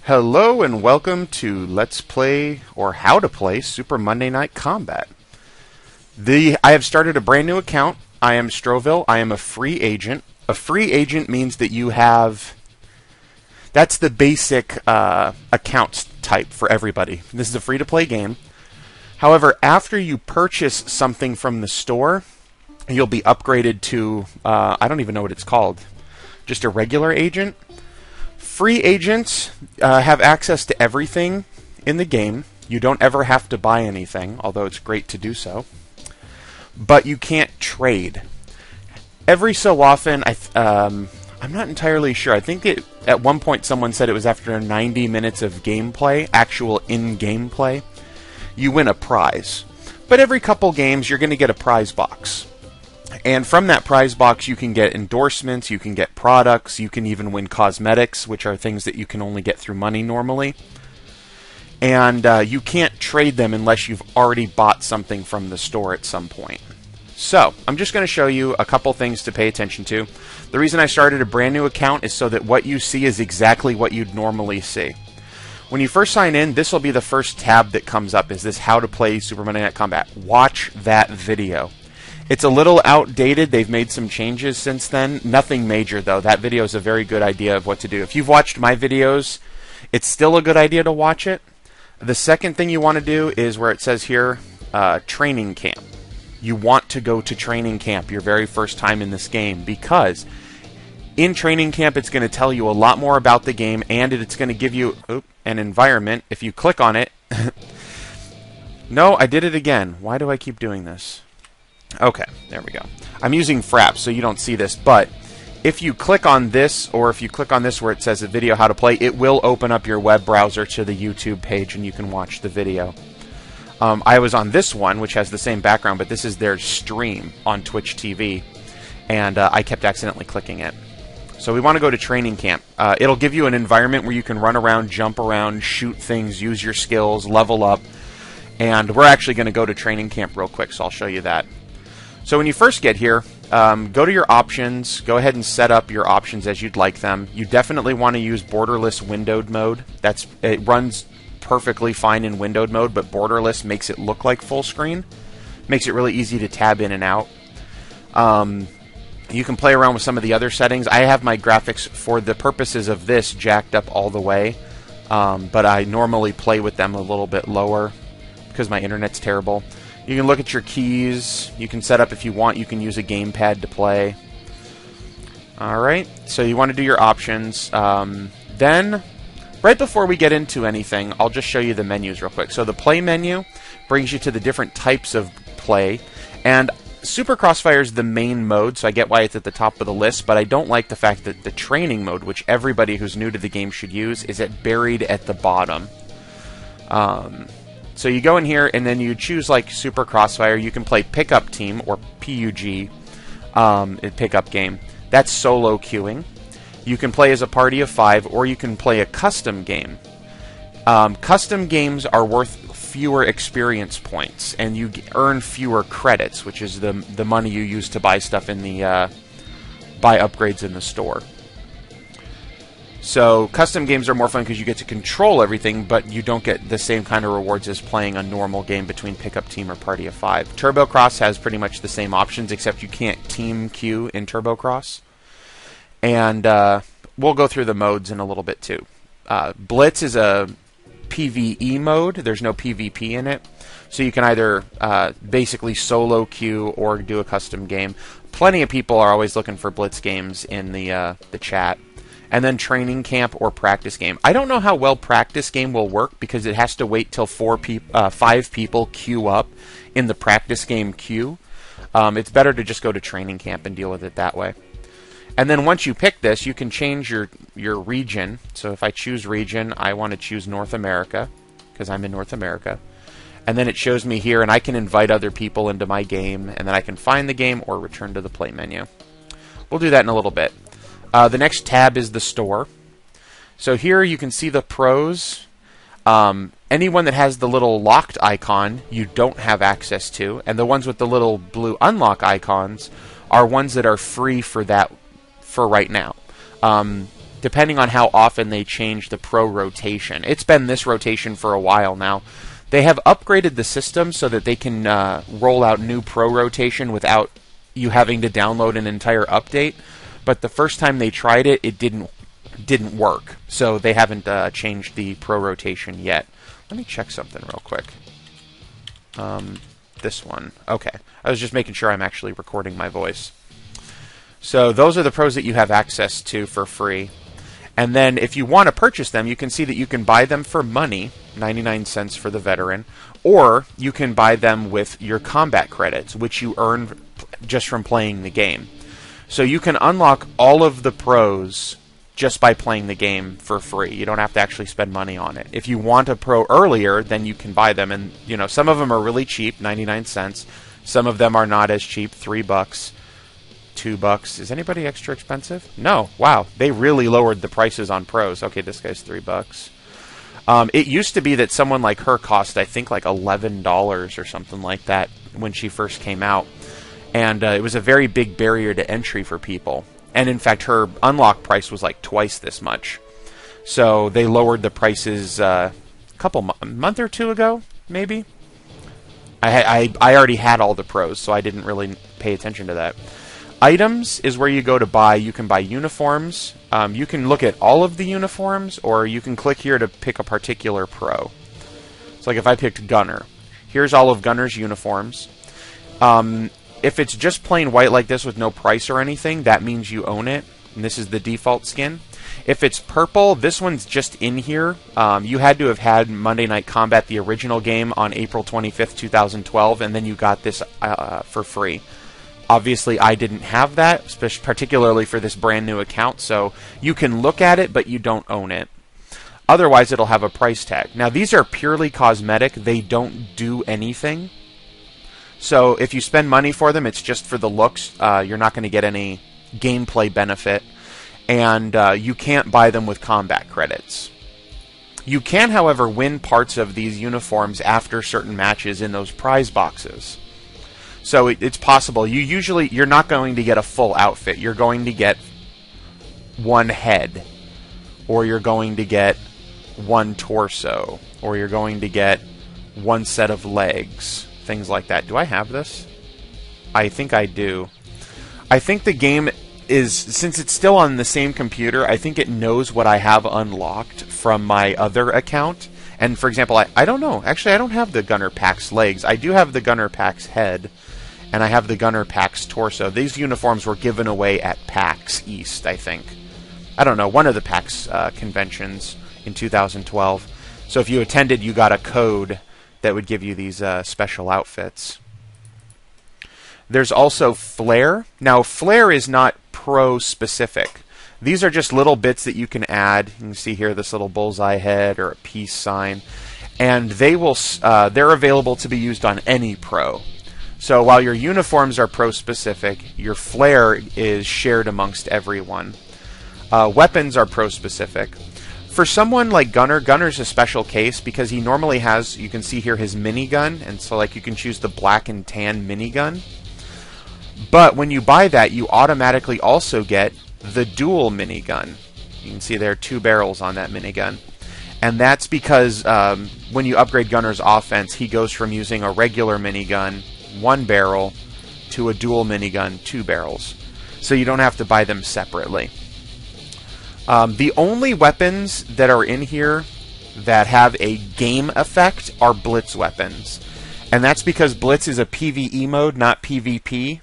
Hello and welcome to Let's Play, or How to Play, Super Monday Night Combat. I have started a brand new account. I am Stroville. I am a free agent. A free agent means that you have... That's the basic account type for everybody. This is a free-to-play game. However, after you purchase something from the store, you'll be upgraded to... I don't even know what it's called. Just a regular agent. Free agents have access to everything in the game. You don't ever have to buy anything, although it's great to do so. But you can't trade. Every so often, I'm not entirely sure. I think at one point someone said it was after 90 minutes of gameplay, actual in-game play, you win a prize. But every couple games, you're going to get a prize box. And from that prize box, you can get endorsements, you can get products, you can even win cosmetics, which are things that you can only get through money normally. And you can't trade them unless you've already bought something from the store at some point. So, I'm just going to show you a couple things to pay attention to. The reason I started a brand new account is so that what you see is exactly what you'd normally see. When you first sign in, this will be the first tab that comes up, is this How to Play Super Monday Night Combat. Watch that video. It's a little outdated. They've made some changes since then. Nothing major, though. That video is a very good idea of what to do. If you've watched my videos, it's still a good idea to watch it. The second thing you want to do is where it says here, training camp. You want to go to training camp your very first time in this game, because in training camp it's going to tell you a lot more about the game, and it's going to give you an environment. If you click on it... No, I did it again. Why do I keep doing this? Okay, there we go. I'm using Fraps, so you don't see this, but if you click on this, or if you click on this where it says a video how to play, it will open up your web browser to the YouTube page, and you can watch the video. I was on this one, which has the same background, but this is their stream on Twitch TV, and I kept accidentally clicking it. So we want to go to training camp. It'll give you an environment where you can run around, jump around, shoot things, use your skills, level up, and we're actually going to go to training camp real quick, so I'll show you that. So when you first get here, go to your options, go ahead and set up your options as you'd like them. You definitely want to use borderless windowed mode. It runs perfectly fine in windowed mode, but borderless makes it look like full screen. Makes it really easy to tab in and out. You can play around with some of the other settings. I have my graphics, for the purposes of this, jacked up all the way, but I normally play with them a little bit lower because my internet's terrible. You can look at your keys. You can set up, if you want, you can use a gamepad to play. Alright, so you want to do your options. Then, right before we get into anything, I'll just show you the menus real quick. So the play menu brings you to the different types of play. And Super Crossfire is the main mode, so I get why it's at the top of the list, but I don't like the fact that the training mode, which everybody who's new to the game should use, is buried at the bottom. So you go in here, and then you choose, like, Super Crossfire. You can play Pickup Team, or PUG, Pickup Game. That's solo queuing. You can play as a party of 5, or you can play a custom game. Custom games are worth fewer experience points, and you earn fewer credits, which is the money you use to buy stuff in the... buy upgrades in the store. So, custom games are more fun because you get to control everything, but you don't get the same kind of rewards as playing a normal game between Pickup Team or Party of 5. Turbo Cross has pretty much the same options, except you can't team queue in Turbo Cross. And we'll go through the modes in a little bit, too. Blitz is a PvE mode. There's no PvP in it. So you can either basically solo queue or do a custom game. Plenty of people are always looking for Blitz games in the chat. And then training camp or practice game. I don't know how well practice game will work because it has to wait till 5 people queue up in the practice game queue. It's better to just go to training camp and deal with it that way. And then once you pick this, you can change your region. So if I choose region, I want to choose North America because I'm in North America. And then it shows me here, and I can invite other people into my game, and then I can find the game or return to the play menu. We'll do that in a little bit. The next tab is the store. So here you can see the pros. Anyone that has the little locked icon, you don't have access to. And the ones with the little blue unlock icons are ones that are free for right now. depending on how often they change the pro rotation. It's been this rotation for a while now. They have upgraded the system so that they can roll out new pro rotation without you having to download an entire update. But the first time they tried it, it didn't work. So they haven't changed the pro rotation yet. Let me check something real quick. This one. Okay. I was just making sure I'm actually recording my voice. So those are the pros that you have access to for free. And then if you want to purchase them, you can see that you can buy them for money, 99 cents for the veteran, or you can buy them with your combat credits, which you earn just from playing the game. So you can unlock all of the pros just by playing the game for free. You don't have to actually spend money on it. If you want a pro earlier, then you can buy them. And, you know, some of them are really cheap, 99 cents. Some of them are not as cheap, $3, $2. Is anybody extra expensive? No. Wow. They really lowered the prices on pros. Okay, this guy's $3. It used to be that someone like her cost, I think, like $11 or something like that when she first came out. And it was a very big barrier to entry for people. And in fact, her unlock price was like twice this much. So they lowered the prices a month or two ago, maybe. I already had all the pros, so I didn't really pay attention to that. Items is where you go to buy. You can buy uniforms. You can look at all of the uniforms, or you can click here to pick a particular pro. So like if I picked Gunner, here's all of Gunner's uniforms. If it's just plain white like this with no price or anything, that means you own it. And this is the default skin. If it's purple, this one's just in here. You had to have had Monday Night Combat, the original game, on April 25th, 2012, and then you got this for free. Obviously, I didn't have that, particularly for this brand new account, so you can look at it, but you don't own it. Otherwise, it'll have a price tag. Now, these are purely cosmetic. They don't do anything. So if you spend money for them, it's just for the looks. You're not going to get any gameplay benefit. And you can't buy them with combat credits. You can, however, win parts of these uniforms after certain matches in those prize boxes. So it's possible. You're not going to get a full outfit. You're going to get one head. Or you're going to get one torso. Or you're going to get one set of legs. Things like that. Do I have this? I think I do. I think the game is, since it's still on the same computer, I think it knows what I have unlocked from my other account. And for example, I don't know. Actually, I don't have the Gunner Pack's legs. I do have the Gunner Pack's head. And I have the Gunner Pack's torso. These uniforms were given away at PAX East, I think. I don't know, one of the PAX conventions in 2012. So if you attended, you got a code that would give you these special outfits. There's also Flare. Now, Flare is not pro-specific. These are just little bits that you can add. You can see here this little bullseye head or a peace sign. And they're available to be used on any pro. So while your uniforms are pro-specific, your Flare is shared amongst everyone. Weapons are pro-specific. For someone like Gunner, Gunner's a special case because he normally has, you can see here, his minigun, and so like you can choose the black and tan minigun. But when you buy that, you automatically also get the dual minigun. You can see there are 2 barrels on that minigun. And that's because when you upgrade Gunner's offense, he goes from using a regular minigun, 1 barrel, to a dual minigun, 2 barrels. So you don't have to buy them separately. The only weapons that are in here that have a game effect are Blitz weapons. And that's because Blitz is a PvE mode, not PvP.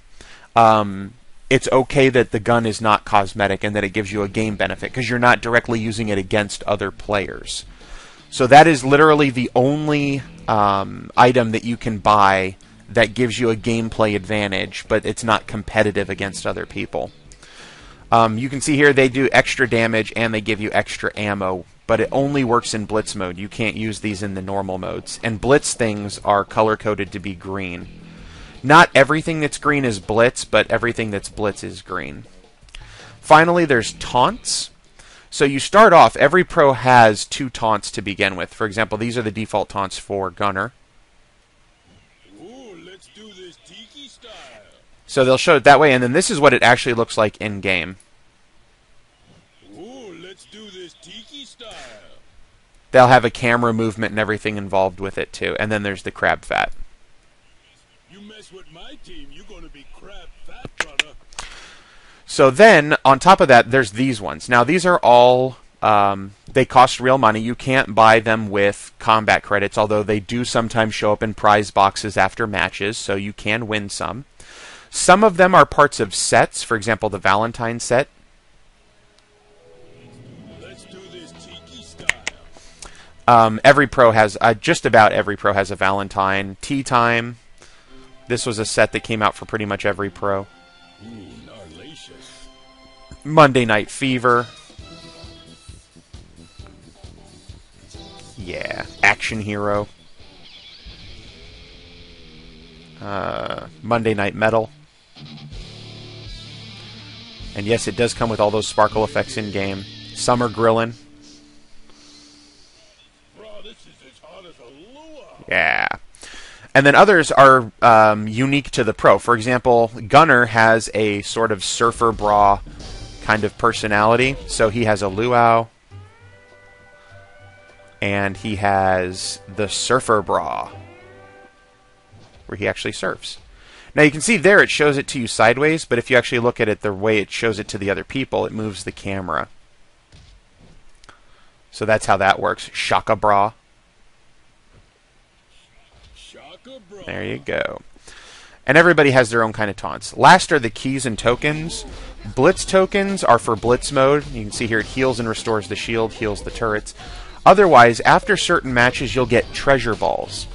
It's okay that the gun is not cosmetic and that it gives you a game benefit because you're not directly using it against other players. So that is literally the only item that you can buy that gives you a gameplay advantage, but it's not competitive against other people. You can see here they do extra damage and they give you extra ammo, but it only works in Blitz mode. You can't use these in the normal modes. And Blitz things are color-coded to be green. Not everything that's green is Blitz, but everything that's Blitz is green. Finally, there's taunts. So you start off, every pro has 2 taunts to begin with. For example, these are the default taunts for Gunner. Ooh, let's do this tiki style. So they'll show it that way, and then this is what it actually looks like in-game. Ooh, let's They'll have a camera movement and everything involved with it too. And then there's the crab fat. You mess with my team, you're gonna be crab fat, brother. So then, on top of that, there's these ones. Now, these are all, they cost real money. You can't buy them with combat credits, although they do sometimes show up in prize boxes after matches, so you can win some. Some of them are parts of sets. For example, the Valentine set. Let's do this tiki style. Every pro has, just about every pro has a Valentine. Tea Time. This was a set that came out for pretty much every pro. Ooh, gnarlacious. Monday Night Fever. Yeah. Action Hero. Monday Night Metal. And yes, it does come with all those sparkle effects in-game. Summer Grillin'. Bro, this is as hot as a luau. Yeah. And then others are unique to the pro. For example, Gunner has a sort of surfer bra kind of personality. So he has a luau. And he has the surfer bra, where he actually surfs. Now you can see there it shows it to you sideways, but if you actually look at it the way it shows it to the other people, it moves the camera. So that's how that works. Shaka bra. Shaka, bro. There you go. And everybody has their own kind of taunts. Last are the keys and tokens. Blitz tokens are for blitz mode. You can see here it heals and restores the shield, heals the turrets. Otherwise, after certain matches, you'll get treasure balls.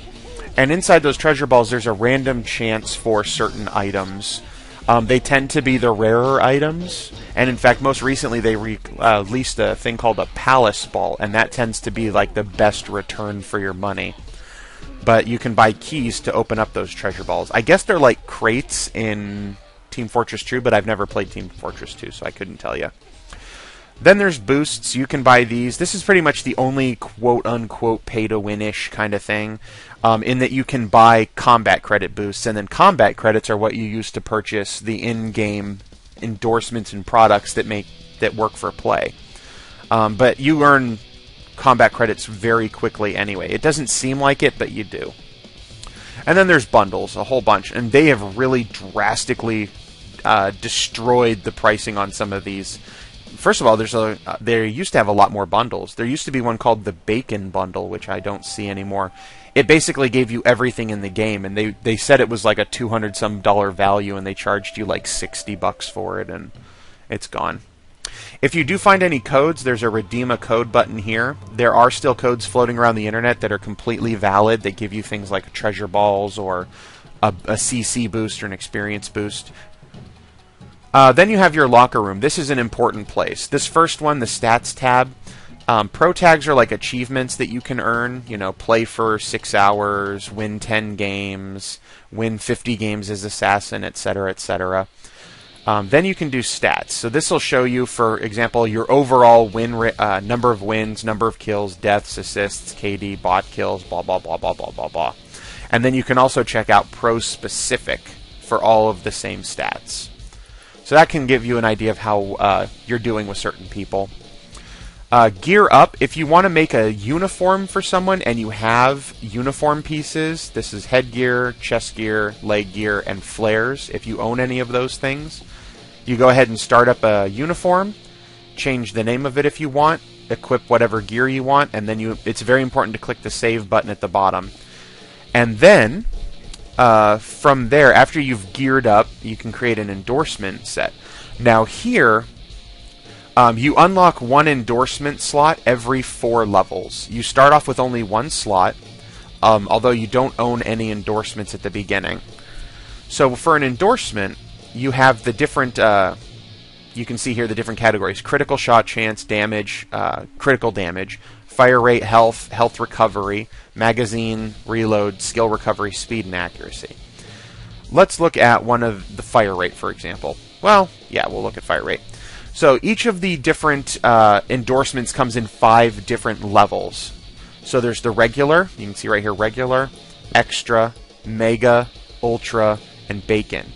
And inside those treasure balls, there's a random chance for certain items. They tend to be the rarer items. And in fact, most recently, they released a thing called a Palace Ball. And that tends to be like the best return for your money. But you can buy keys to open up those treasure balls. I guess they're like crates in Team Fortress 2, but I've never played Team Fortress 2, so I couldn't tell you. Then there's boosts. You can buy these. This is pretty much the only quote-unquote pay-to-win-ish kind of thing, in that you can buy combat credit boosts, and then combat credits are what you use to purchase the in-game endorsements and products that work for play. But you earn combat credits very quickly anyway. It doesn't seem like it, but you do. And then there's bundles, a whole bunch, and they have really drastically destroyed the pricing on some of these. First of all, there used to have a lot more bundles. There used to be one called the Bacon Bundle, which I don't see anymore. It basically gave you everything in the game, and they said it was like a $200-some value, and they charged you like $60 for it, and it's gone. If you do find any codes, there's a redeem a code button here. There are still codes floating around the internet that are completely valid. They give you things like treasure balls or a CC boost or an experience boost. Then you have your locker room. This is an important place. This first one, the stats tab, pro tags are like achievements that you can earn. You know, play for 6 hours, win 10 games, win 50 games as assassin, etc., etc. Then you can do stats. So this will show you, for example, your overall win number of wins, number of kills, deaths, assists, KD, bot kills, blah, blah, blah, blah, blah, blah, blah. And then you can also check out pro-specific for all of the same stats. So that can give you an idea of how you're doing with certain people. Gear up. If you want to make a uniform for someone and you have uniform pieces, this is headgear, chest gear, leg gear, and flares. If you own any of those things, you go ahead and start up a uniform, change the name of it if you want, equip whatever gear you want, and then it's very important to click the save button at the bottom. And then from there, after you've geared up, you can create an endorsement set. Now here, you unlock one endorsement slot every 4 levels. You start off with only 1 slot, although you don't own any endorsements at the beginning. So for an endorsement, you have the different, you can see here the different categories: critical shot chance, damage, critical damage, fire rate, health recovery, magazine, reload, skill recovery, speed, and accuracy. Let's look at one of the fire rate, for example. Well, yeah, we'll look at fire rate. So each of the different endorsements comes in 5 different levels. So there's the regular, you can see right here, regular, extra, mega, ultra, and bacon.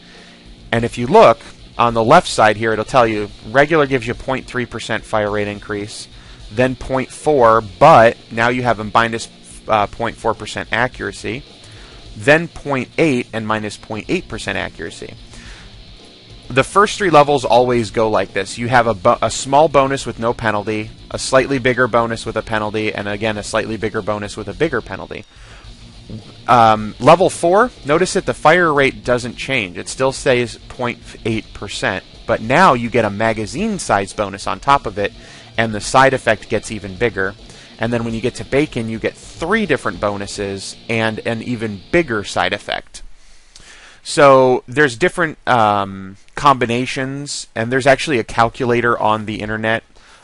And if you look on the left side here, it'll tell you regular gives you 0.3% fire rate increase. then 0.4, but now you have a minus 0.4% accuracy, then 0.8 and minus 0.8% accuracy. The first 3 levels always go like this. You have a small bonus with no penalty, a slightly bigger bonus with a penalty, and again a slightly bigger bonus with a bigger penalty. Level 4, notice that the fire rate doesn't change. It still stays 0.8%, but now you get a magazine size bonus on top of it, and the side effect gets even bigger. And then when you get to bacon, you get 3 different bonuses and an even bigger side effect. So there's different combinations, and there's actually a calculator on the internet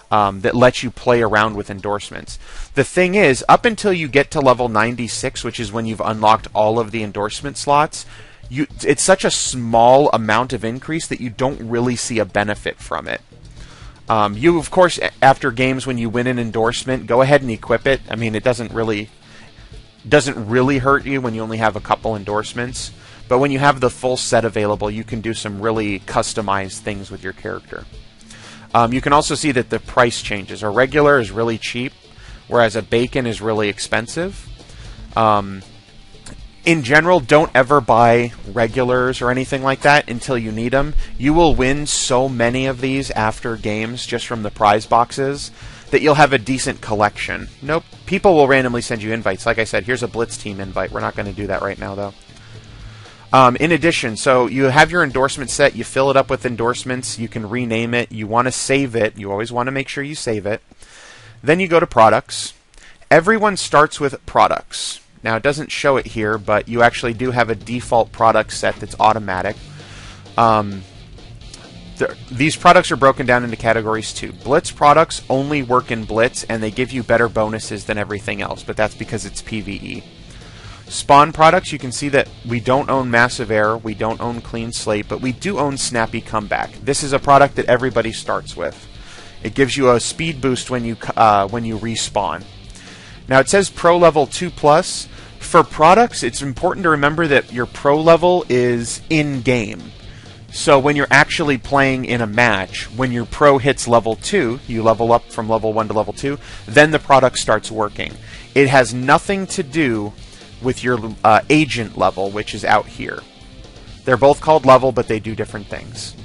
that lets you play around with endorsements. The thing is, up until you get to level 96, which is when you've unlocked all of the endorsement slots, it's such a small amount of increase that you don't really see a benefit from it. You, of course, after games when you win an endorsement, go ahead and equip it. I mean, it doesn't really hurt you when you only have a couple endorsements. But when you have the full set available, you can do some really customized things with your character. You can also see that the price changes. A regular is really cheap, whereas a bacon is really expensive. In general, don't ever buy regulars or anything like that until you need them. You will win so many of these after games just from the prize boxes that you'll have a decent collection. Nope. People will randomly send you invites. Like I said, here's a Blitz team invite. We're not going to do that right now, though. In addition, so you have your endorsement set, you fill it up with endorsements, you can rename it, you want to save it, you always want to make sure you save it. Then you go to products. Everyone starts with products. Now it doesn't show it here, but you actually do have a default product set that's automatic. These products are broken down into categories too. Blitz products only work in Blitz, and they give you better bonuses than everything else, but that's because it's PvE. Spawn products, you can see that we don't own Massive Air, we don't own Clean Slate, but we do own Snappy Comeback. This is a product that everybody starts with. It gives you a speed boost when you respawn. Now it says Pro Level 2+. For products, it's important to remember that your Pro level is in-game. So when you're actually playing in a match, when your Pro hits level 2, you level up from level 1 to level 2, then the product starts working. It has nothing to do with your agent level, which is out here. They're both called level, but they do different things.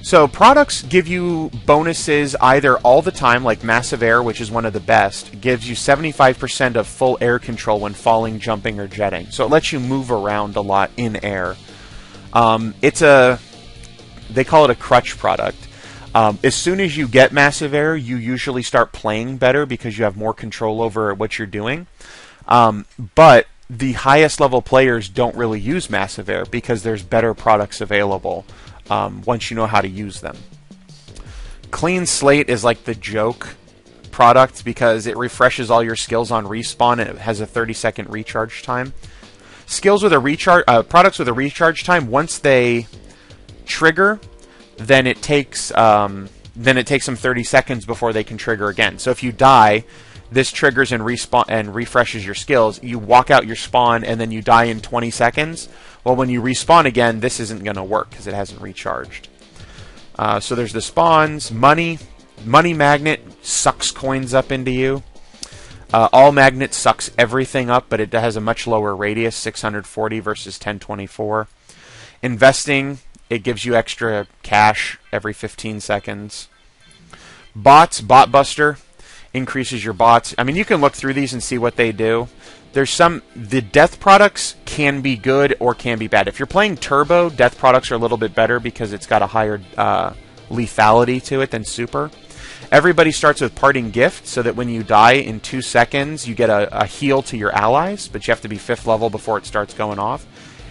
So products give you bonuses either all the time, like Massive Air, which is one of the best, gives you 75% of full air control when falling, jumping, or jetting. So it lets you move around a lot in air. They call it a crutch product. As soon as you get Massive Air, you usually start playing better because you have more control over what you're doing. But the highest level players don't really use Massive Air because there's better products available once you know how to use them. Clean Slate is like the joke product because it refreshes all your skills on respawn and it has a 30-second recharge time. Skills with a products with a recharge time, once they trigger, then it takes them 30 seconds before they can trigger again. So if you die, this triggers and refreshes your skills. You walk out your spawn and then you die in 20 seconds. Well, when you respawn again, this isn't going to work because it hasn't recharged. So there's the spawns. Money Magnet sucks coins up into you. All Magnet sucks everything up, but it has a much lower radius, 640 versus 1024. Investing, it gives you extra cash every 15 seconds. Bots, Bot Buster, increases your bots. I mean, you can look through these and see what they do. The death products can be good or can be bad. If you're playing Turbo, death products are a little bit better because it's got a higher lethality to it than Super. Everybody starts with Parting Gift, so that when you die in 2 seconds, you get a heal to your allies, but you have to be 5th level before it starts going off.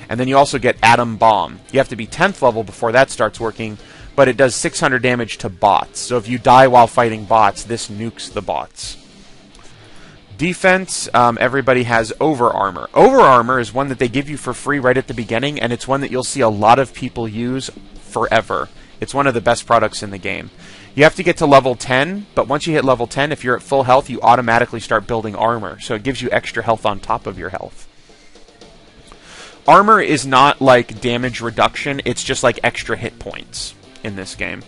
And then you also get Atom Bomb. You have to be 10th level before that starts working, but it does 600 damage to bots. So if you die while fighting bots, this nukes the bots. Defense, everybody has Over Armor. Over Armor is one that they give you for free right at the beginning, and it's one that you'll see a lot of people use forever. It's one of the best products in the game. You have to get to level 10, but once you hit level 10, if you're at full health, you automatically start building armor, so it gives you extra health on top of your health. Armor is not like damage reduction, it's just like extra hit points in this game.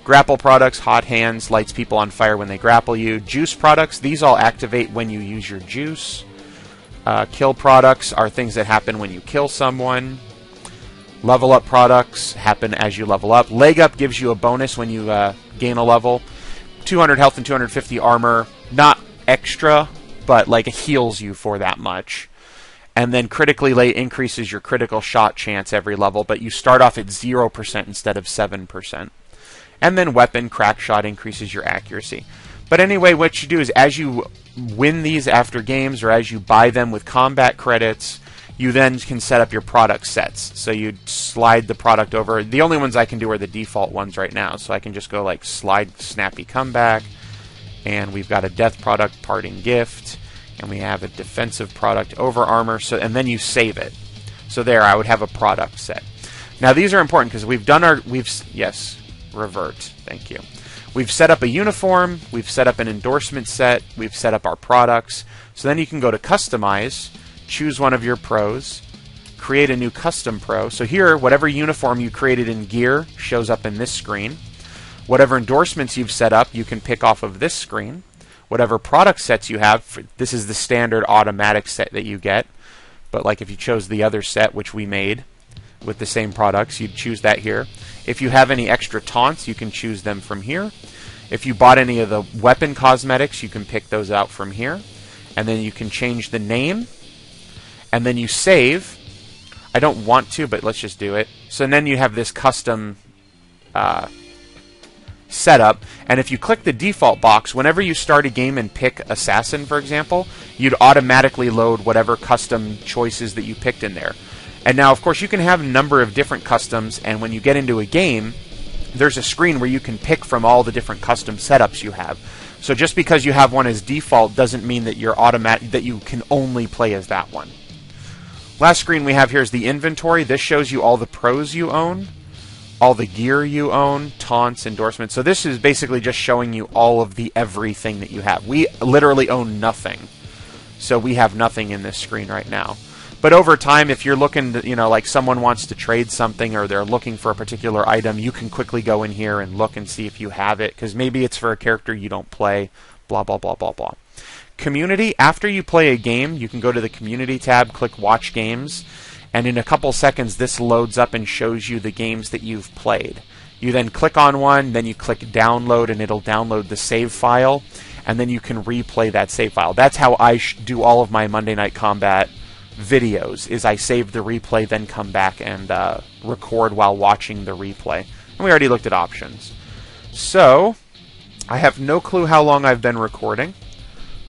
Grapple products, hot hands, lights people on fire when they grapple you. Juice products, these all activate when you use your juice. Kill products are things that happen when you kill someone. Level up products happen as you level up. Leg up gives you a bonus when you gain a level. 200 health and 250 armor, not extra, but like it heals you for that much. And then critically late increases your critical shot chance every level, but you start off at 0% instead of 7%. And then weapon crack shot increases your accuracy. But anyway, what you do is as you win these after games or as you buy them with combat credits, you then can set up your product sets. So you slide the product over. The only ones I can do are the default ones right now. So I can just go like slide snappy comeback. And we've got a death product, parting gift. And we have a defensive product, over armor. So, and then you save it. So there, I would have a product set. Now these are important because we've done our... Yes, revert. Thank you. We've set up a uniform. We've set up an endorsement set. We've set up our products. So then you can go to Customize, choose one of your pros, create a new custom pro. So here, whatever uniform you created in gear shows up in this screen. Whatever endorsements you've set up, you can pick off of this screen. Whatever product sets you have, this is the standard automatic set that you get. But like if you chose the other set, which we made with the same products, you'd choose that here. If you have any extra taunts, you can choose them from here. If you bought any of the weapon cosmetics, you can pick those out from here. And then you can change the name. And then you save. I don't want to, but let's just do it. So then you have this custom setup. And if you click the default box, whenever you start a game and pick Assassin, for example, you'd automatically load whatever custom choices that you picked in there. And now, of course, you can have a number of different customs, and when you get into a game, there's a screen where you can pick from all the different custom setups you have. So just because you have one as default doesn't mean that you're that you can only play as that one. Last screen we have here is the inventory. This shows you all the pros you own, all the gear you own, taunts, endorsements. So this is basically just showing you all of the everything that you have. We literally own nothing. So we have nothing in this screen right now. But over time, if you're looking to, like someone wants to trade something or they're looking for a particular item, you can quickly go in here and look and see if you have it, because maybe it's for a character you don't play, blah, blah, blah, blah, blah. Community, after you play a game, you can go to the Community tab, click Watch Games, and in a couple seconds, this loads up and shows you the games that you've played. You then click on one, then you click Download, and it'll download the save file, and then you can replay that save file. That's how I do all of my Monday Night Combat videos, is I save the replay, then come back and record while watching the replay. And we already looked at options. So, I have no clue how long I've been recording.